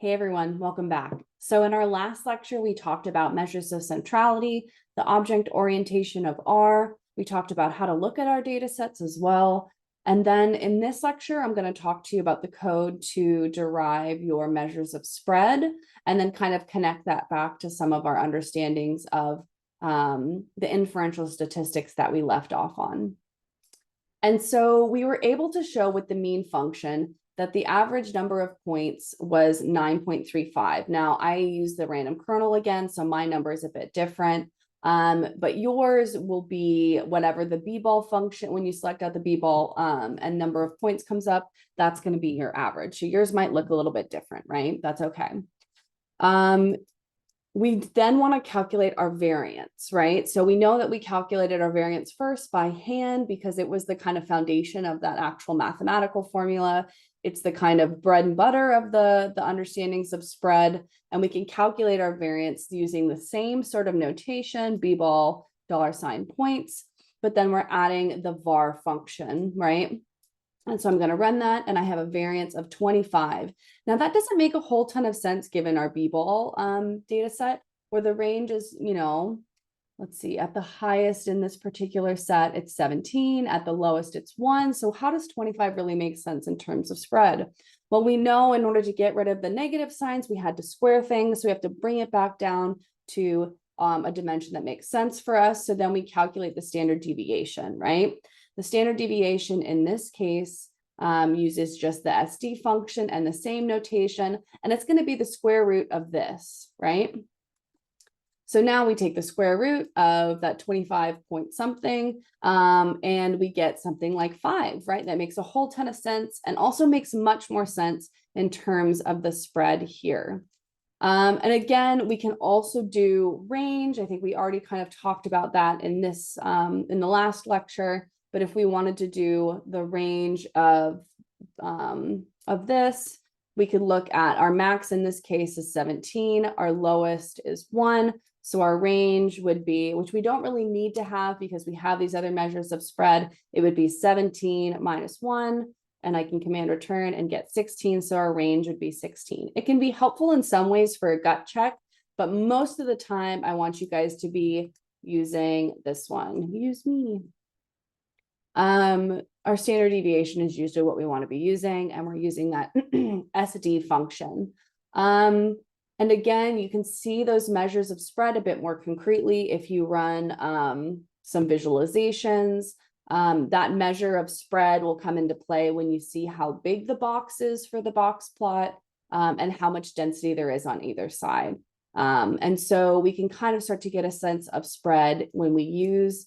Hey everyone, welcome back. So in our last lecture, we talked about measures of centrality, the object orientation of R. We talked about how to look at our data sets as well. And then in this lecture, I'm going to talk to you about the code to derive your measures of spread, and then kind of connect that back to some of our understandings of the inferential statistics that we left off on. And so we were able to show with the mean function that the average number of points was 9.35. Now I use the random kernel again, so my number is a bit different. But yours will be whatever the b-ball function, when you select out the b-ball and number of points comes up, that's going to be your average. So yours might look a little bit different, right? That's okay. We then want to calculate our variance, right? So we know that we calculated our variance first by hand because it was the kind of foundation of that actual mathematical formula. It's the kind of bread and butter of the understandings of spread. And we can calculate our variance using the same sort of notation, b-ball, $points, but then we're adding the var function, right? And so I'm going to run that, and I have a variance of 25. Now that doesn't make a whole ton of sense given our b-ball data set, where the range is, let's see, at the highest in this particular set, it's 17, at the lowest it's 1. So how does 25 really make sense in terms of spread? Well, we know in order to get rid of the negative signs, we had to square things. So we have to bring it back down to a dimension that makes sense for us. So then we calculate the standard deviation, right? The standard deviation in this case uses just the SD function and the same notation, and it's going to be the square root of this, right? So now we take the square root of that 25 point something, and we get something like 5, right? That makes a whole ton of sense, and also makes much more sense in terms of the spread here. And again, we can also do range. I think we already kind of talked about that in this in the last lecture. But if we wanted to do the range of this, we could look at our max in this case is 17. Our lowest is 1. So our range would be, which we don't really need to have because we have these other measures of spread, it would be 17 minus 1. And I can command return and get 16. So our range would be 16. It can be helpful in some ways for a gut check, but most of the time I want you guys to be using this one. Use me. Our standard deviation is usually what we want to be using, and we're using that SD function. And again, you can see those measures of spread a bit more concretely if you run some visualizations. That measure of spread will come into play when you see how big the box is for the box plot and how much density there is on either side. And so we can kind of start to get a sense of spread when we use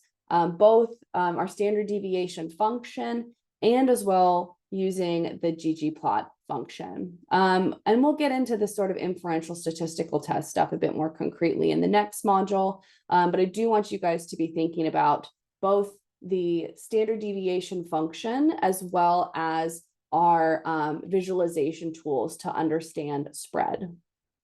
both our standard deviation function and as well using the ggplot function. And we'll get into this sort of inferential statistical test stuff a bit more concretely in the next module. But I do want you guys to be thinking about both the standard deviation function as well as our visualization tools to understand spread.